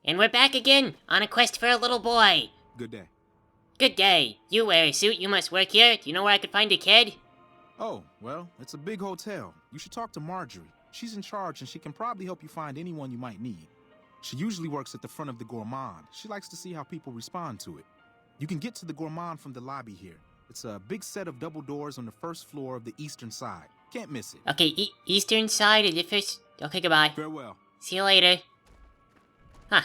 And we're back again, on a quest for a little boy. Good day. Good day. You wear a suit, you must work here. Do you know where I could find a kid? Oh, well, it's a big hotel. You should talk to Marjorie. She's in charge and she can probably help you find anyone you might need. She usually works at the front of the Gourmand. She likes to see how people respond to it. You can get to the Gourmand from the lobby here. It's a big set of double doors on the first floor of the eastern side. Can't miss it. Okay, eastern side of the first... Okay, goodbye. Farewell. See you later. Huh.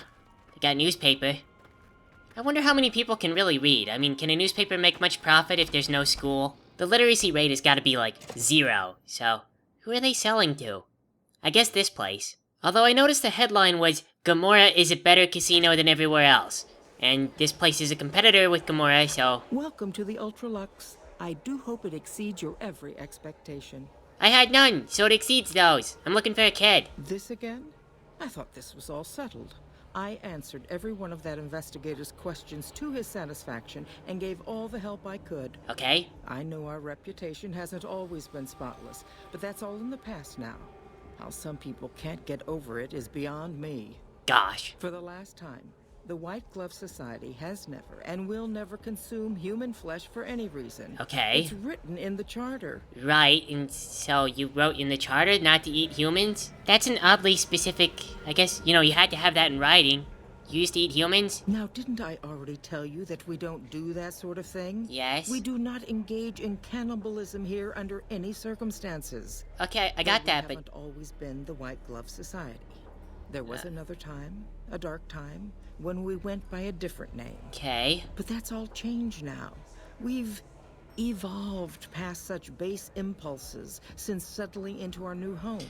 They got a newspaper. I wonder how many people can really read. I mean, can a newspaper make much profit if there's no school? The literacy rate has got to be like 0, so who are they selling to? I guess this place. Although I noticed the headline was, Gomorrah is a better casino than everywhere else. And this place is a competitor with Gomorrah, so... Welcome to the Ultralux. I do hope it exceeds your every expectation. I had none, so it exceeds those. I'm looking for a kid. This again? I thought this was all settled. I answered every one of that investigator's questions to his satisfaction and gave all the help I could. Okay. I know our reputation hasn't always been spotless, but that's all in the past now. How some people can't get over it is beyond me. Gosh. For the last time, the White Glove Society has never and will never consume human flesh for any reason. Okay. It's written in the charter. Right, and so you wrote in the charter not to eat humans? That's an oddly specific... I guess, you had to have that in writing. You used to eat humans? Now, didn't I already tell you that we don't do that sort of thing? Yes. We do not engage in cannibalism here under any circumstances. Okay, I got that, We but... haven't always been the White Glove Society. There was another time, a dark time, when we went by a different name. Okay. But that's all changed now. We've evolved past such base impulses since settling into our new home.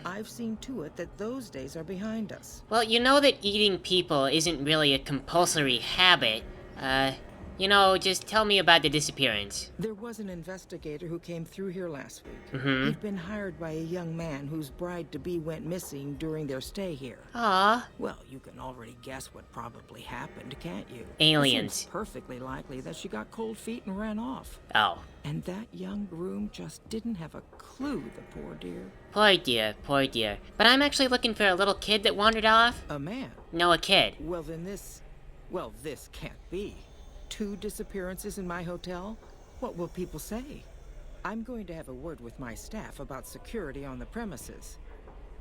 I've seen to it that those days are behind us. Well, you know that eating people isn't really a compulsory habit. Just tell me about the disappearance. There was an investigator who came through here last week. Mm-hmm. He'd been hired by a young man whose bride-to-be went missing during their stay here. Aw. Well, you can already guess what probably happened, can't you? Aliens. It seems perfectly likely that she got cold feet and ran off. Oh. And that young groom just didn't have a clue, the poor dear. Poor dear, poor dear. But I'm actually looking for a little kid that wandered off. A man? No, a kid. Well, then this can't be. 2 disappearances in my hotel? What will people say? I'm going to have a word with my staff about security on the premises.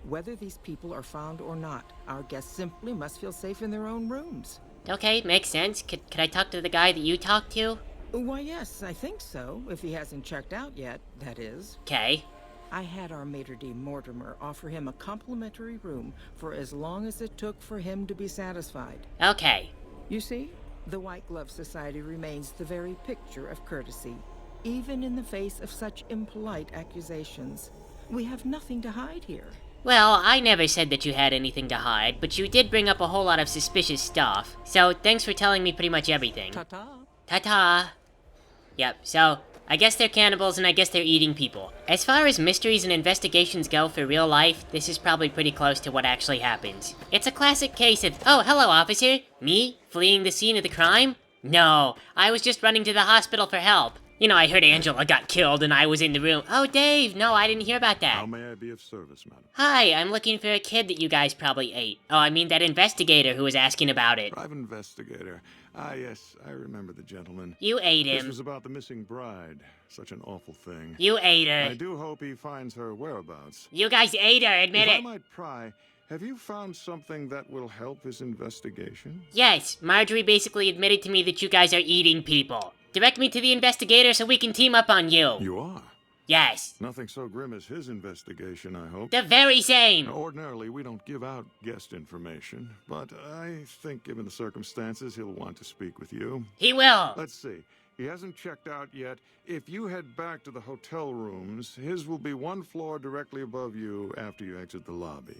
Whether these people are found or not, our guests simply must feel safe in their own rooms. Okay, makes sense. Could I talk to the guy that you talked to? Why, yes, I think so. If he hasn't checked out yet, that is. Okay. I had our maitre d' Mortimer offer him a complimentary room for as long as it took for him to be satisfied. Okay. You see? The White Glove Society remains the very picture of courtesy, even in the face of such impolite accusations. We have nothing to hide here. Well, I never said that you had anything to hide, but you did bring up a whole lot of suspicious stuff. So, thanks for telling me pretty much everything. Ta-ta. Ta-ta. Yep, so, I guess they're cannibals and I guess they're eating people. As far as mysteries and investigations go for real life, this is probably pretty close to what actually happens. It's a classic case of, oh, hello, officer. Me? Fleeing the scene of the crime? No, I was just running to the hospital for help. I heard Angela got killed and I was in the room. Oh, Dave, no, I didn't hear about that. How may I be of service, madam? Hi, I'm looking for a kid that you guys probably ate. Oh, I mean that investigator who was asking about it. Private investigator. Ah, yes, I remember the gentleman. You ate This him. was about the missing bride. Such an awful thing. You ate her. I do hope he finds her whereabouts. You guys ate her, admit If it. I might pry, have you found something that will help his investigation? Yes, Marjorie basically admitted to me that you guys are eating people. Direct me to the investigator so we can team up on you. You are? Yes. Nothing so grim as his investigation, I hope. The very same. Ordinarily, we don't give out guest information, but I think given the circumstances, he'll want to speak with you. He will. Let's see. He hasn't checked out yet. If you head back to the hotel rooms, his will be 1 floor directly above you after you exit the lobby.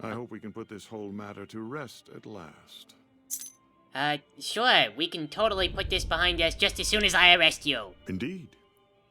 I hope we can put this whole matter to rest at last. Sure, we can totally put this behind us just as soon as I arrest you. Indeed.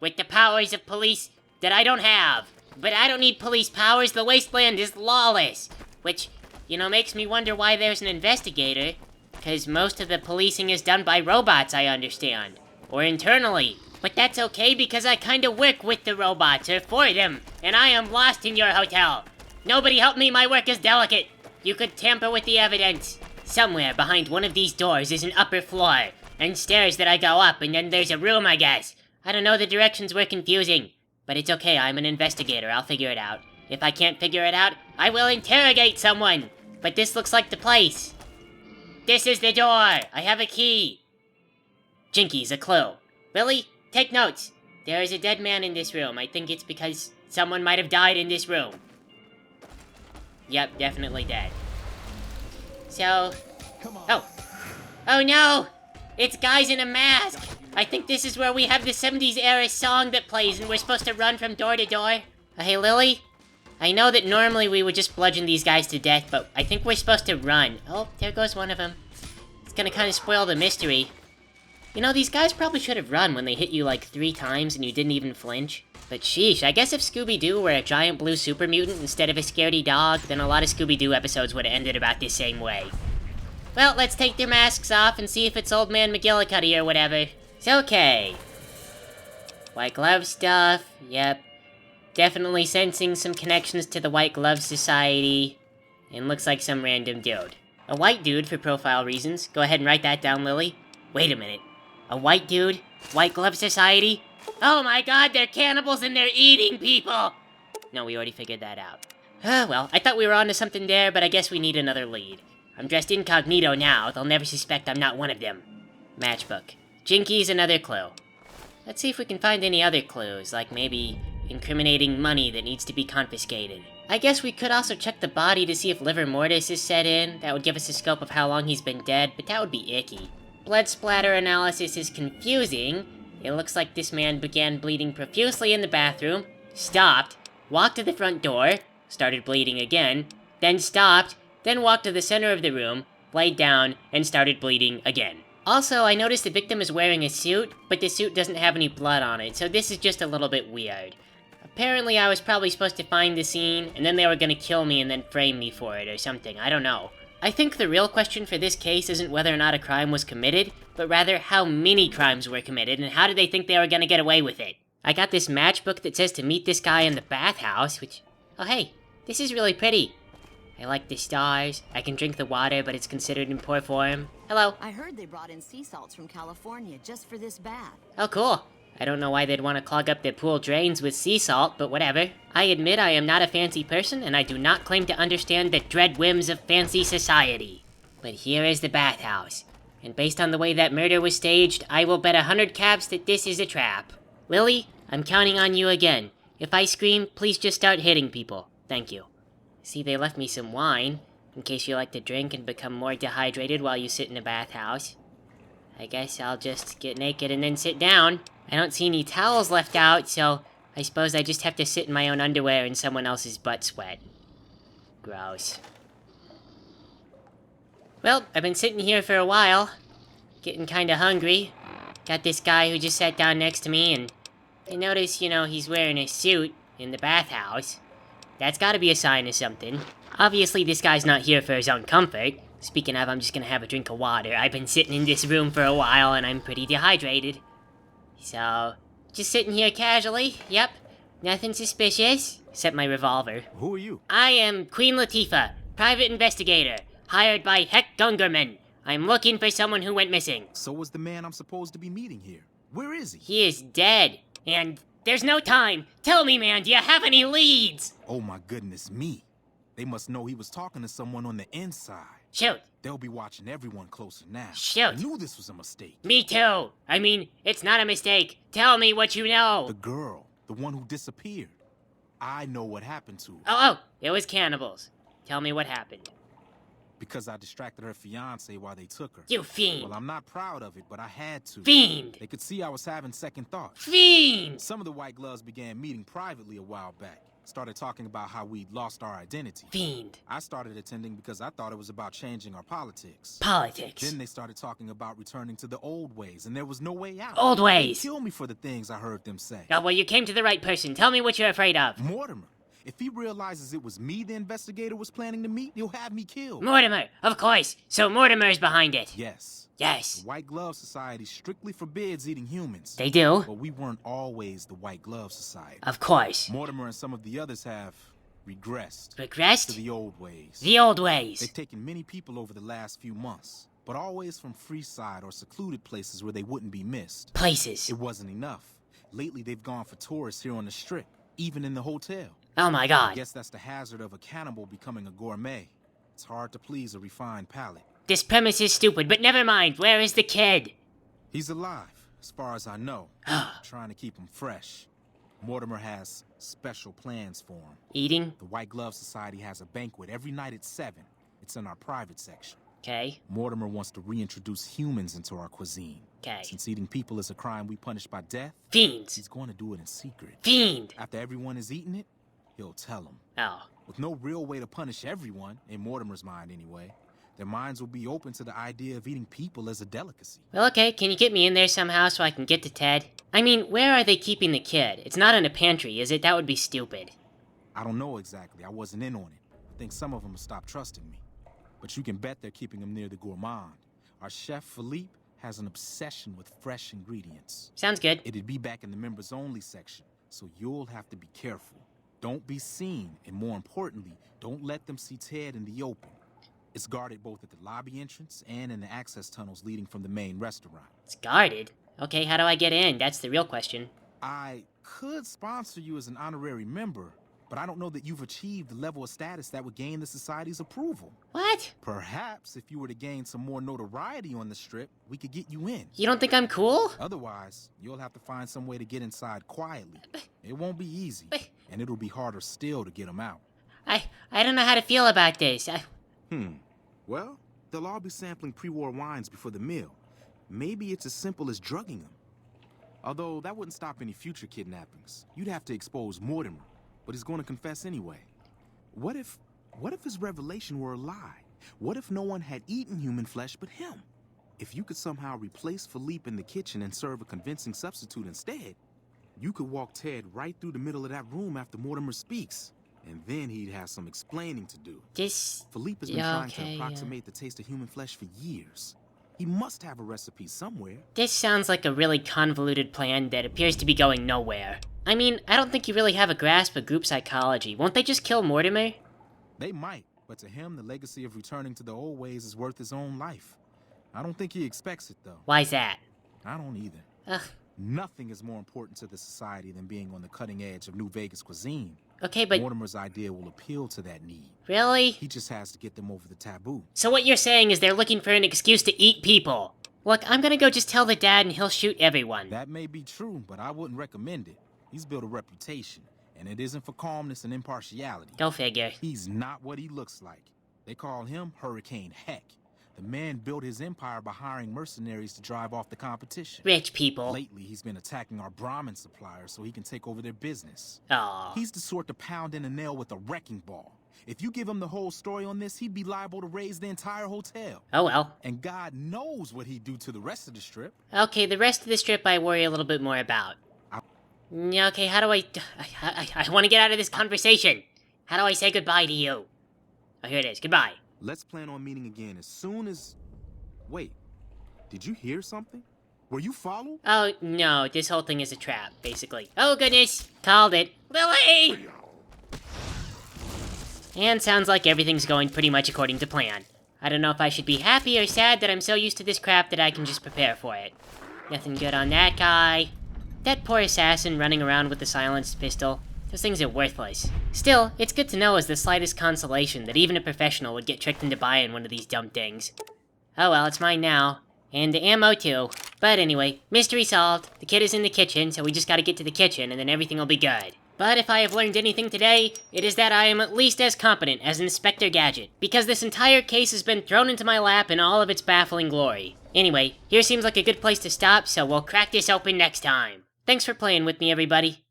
With the powers of police that I don't have. But I don't need police powers, the wasteland is lawless. Which, makes me wonder why there's an investigator. 'Cause most of the policing is done by robots, I understand. Or internally. But that's okay because I kinda work with the robots, or for them. And I am lost in your hotel. Nobody help me, my work is delicate. You could tamper with the evidence. Somewhere behind one of these doors is an upper floor, and stairs that I go up, and then there's a room, I guess. I don't know, the directions were confusing. But it's okay, I'm an investigator, I'll figure it out. If I can't figure it out, I will interrogate someone. But this looks like the place. This is the door. I have a key. Jinkies, a clue. Lily, take notes. There is a dead man in this room. I think it's because someone might have died in this room. Yep, definitely dead. So... Oh. Oh no! It's guys in a mask! I think this is where we have the 70s era song that plays and we're supposed to run from door to door. Hey, Lily? I know that normally we would just bludgeon these guys to death, but I think we're supposed to run. Oh, there goes one of them. It's gonna kind of spoil the mystery. You know, these guys probably should have run when they hit you like 3 times and you didn't even flinch. But sheesh, I guess if Scooby-Doo were a giant blue super mutant instead of a scaredy dog, then a lot of Scooby-Doo episodes would have ended about the same way. Well, let's take their masks off and see if it's Old Man McGillicuddy or whatever. It's okay. White glove stuff, yep. Definitely sensing some connections to the White Glove Society. And looks like some random dude. A white dude for profile reasons. Go ahead and write that down, Lily. Wait a minute. A white dude? White Glove Society? Oh my god, they're cannibals and they're eating people! No, we already figured that out. Well, I thought we were onto something there, but I guess we need another lead. I'm dressed incognito now, they'll never suspect I'm not one of them. Matchbook. Jinky's another clue. Let's see if we can find any other clues, like maybe incriminating money that needs to be confiscated. I guess we could also check the body to see if livor mortis is set in. That would give us a scope of how long he's been dead, but that would be icky. Blood splatter analysis is confusing. It looks like this man began bleeding profusely in the bathroom, stopped, walked to the front door, started bleeding again, then stopped, then walked to the center of the room, laid down, and started bleeding again. Also, I noticed the victim is wearing a suit, but the suit doesn't have any blood on it, so this is just a little bit weird. Apparently I was probably supposed to find the scene, and then they were gonna kill me and then frame me for it or something, I don't know. I think the real question for this case isn't whether or not a crime was committed, but rather how many crimes were committed and how did they think they were gonna get away with it. I got this matchbook that says to meet this guy in the bathhouse, which... Oh hey, this is really pretty. I like the stars. I can drink the water, but it's considered in poor form. Hello. I heard they brought in sea salts from California just for this bath. Oh, cool. I don't know why they'd want to clog up their pool drains with sea salt, but whatever. I admit I am not a fancy person, and I do not claim to understand the dread whims of fancy society. But here is the bathhouse. And based on the way that murder was staged, I will bet 100 caps that this is a trap. Lily, I'm counting on you again. If I scream, please just start hitting people. Thank you. See, they left me some wine, in case you like to drink and become more dehydrated while you sit in a bathhouse. I guess I'll just get naked and then sit down. I don't see any towels left out, so I suppose I just have to sit in my own underwear in someone else's butt sweat. Gross. Well, I've been sitting here for a while, getting kinda hungry. Got this guy who just sat down next to me, and I notice, you know, he's wearing a suit in the bathhouse. That's gotta be a sign of something. Obviously, this guy's not here for his own comfort. Speaking of, I'm just gonna have a drink of water. I've been sitting in this room for a while, and I'm pretty dehydrated. So, just sitting here casually, yep. Nothing suspicious, except my revolver. Who are you? I am Queen Latifah, private investigator, hired by Heck Gungerman. I'm looking for someone who went missing. So was the man I'm supposed to be meeting here. Where is he? He is dead, and there's no time. Tell me, man, do you have any leads? Oh my goodness me. They must know he was talking to someone on the inside. Shoot. They'll be watching everyone closer now. Shoot. I knew this was a mistake. Me too. I mean, it's not a mistake. Tell me what you know. The girl, the one who disappeared. I know what happened to her. Oh, it was cannibals. Tell me what happened. Because I distracted her fiancé while they took her. You fiend. Well, I'm not proud of it, but I had to. Fiend. They could see I was having second thoughts. Fiend. Some of the White Gloves began meeting privately a while back. Started talking about how we'd lost our identity. Fiend. I started attending because I thought it was about changing our politics. Politics. Then they started talking about returning to the old ways, and there was no way out. Old ways. They killed me for the things I heard them say. Oh, well, you came to the right person. Tell me what you're afraid of. Mortimer. If he realizes it was me the investigator was planning to meet, he'll have me killed. Mortimer, of course. So Mortimer's behind it. Yes. Yes. The White Glove Society strictly forbids eating humans. They do? But we weren't always the White Glove Society. Of course. Mortimer and some of the others have, regressed. Regressed? To the old ways. The old ways. They've taken many people over the last few months, but always from freeside or secluded places where they wouldn't be missed. Places. It wasn't enough. Lately, they've gone for tourists here on the Strip, even in the hotel. Oh my I god. guess that's the hazard of a cannibal becoming a gourmet. It's hard to please a refined palate. This premise is stupid, but never mind. Where is the kid? He's alive, as far as I know. Trying to keep him fresh. Mortimer has special plans for him. Eating? The White Glove Society has a banquet every night at 7. It's in our private section. Okay. Mortimer wants to reintroduce humans into our cuisine. Okay. Since eating people is a crime we punish by death, Fiends. he's going to do it in secret. Fiend. After everyone has eaten it, he'll tell them. Oh. With no real way to punish everyone, in Mortimer's mind anyway, their minds will be open to the idea of eating people as a delicacy. Well, okay, can you get me in there somehow so I can get to Ted? I mean, where are they keeping the kid? It's not in a pantry, is it? That would be stupid. I don't know exactly. I wasn't in on it. I think some of them have stopped trusting me. But you can bet they're keeping him near the gourmand. Our chef, Philippe, has an obsession with fresh ingredients. Sounds good. It'd be back in the members-only section, so you'll have to be careful. Don't be seen, and more importantly, don't let them see Ted in the open. It's guarded both at the lobby entrance and in the access tunnels leading from the main restaurant. It's guarded? Okay, how do I get in? That's the real question. I could sponsor you as an honorary member, but I don't know that you've achieved the level of status that would gain the Society's approval. What? Perhaps if you were to gain some more notoriety on the Strip, we could get you in. You don't think I'm cool? Otherwise, you'll have to find some way to get inside quietly. It won't be easy, and it'll be harder still to get them out. I don't know how to feel about this. Well, they'll all be sampling pre-war wines before the meal. Maybe it's as simple as drugging them. Although that wouldn't stop any future kidnappings. You'd have to expose Mortimer, but he's going to confess anyway. What if his revelation were a lie? What if no one had eaten human flesh but him? If you could somehow replace Philippe in the kitchen and serve a convincing substitute instead, you could walk Ted right through the middle of that room after Mortimer speaks. And then he'd have some explaining to do. Philippe has been trying to approximate the taste of human flesh for years. He must have a recipe somewhere. This sounds like a really convoluted plan that appears to be going nowhere. I mean, I don't think you really have a grasp of group psychology. Won't they just kill Mortimer? They might, but to him, the legacy of returning to the old ways is worth his own life. I don't think he expects it, though. Why's that? I don't either. Ugh. Nothing is more important to the Society than being on the cutting edge of New Vegas cuisine. Okay, but... Mortimer's idea will appeal to that need. Really? He just has to get them over the taboo. So what you're saying is they're looking for an excuse to eat people. Look, I'm gonna go just tell the dad and he'll shoot everyone. That may be true, but I wouldn't recommend it. He's built a reputation, and it isn't for calmness and impartiality. Go figure. He's not what he looks like. They call him Hurricane Heck. The man built his empire by hiring mercenaries to drive off the competition. Rich people. Lately, he's been attacking our Brahmin suppliers so he can take over their business. Aw. He's the sort to pound in a nail with a wrecking ball. If you give him the whole story on this, he'd be liable to raise the entire hotel. Oh well. And God knows what he'd do to the rest of the Strip. Okay, the rest of the Strip I worry a little bit more about. Okay, how do I want to get out of this conversation. How do I say goodbye to you? Oh, here it is. Goodbye. Let's plan on meeting again as soon as... Wait, did you hear something? Were you followed? Oh, no, this whole thing is a trap, basically. Oh, goodness, called it. Lily! And sounds like everything's going pretty much according to plan. I don't know if I should be happy or sad that I'm so used to this crap that I can just prepare for it. Nothing good on that guy. That poor assassin running around with the silenced pistol. Those things are worthless. Still, it's good to know as the slightest consolation that even a professional would get tricked into buying one of these dumb things. Oh well, it's mine now. And the ammo too. But anyway, mystery solved. The kid is in the kitchen, so we just gotta get to the kitchen and then everything will be good. But if I have learned anything today, it is that I am at least as competent as Inspector Gadget, because this entire case has been thrown into my lap in all of its baffling glory. Anyway, here seems like a good place to stop, so we'll crack this open next time. Thanks for playing with me, everybody.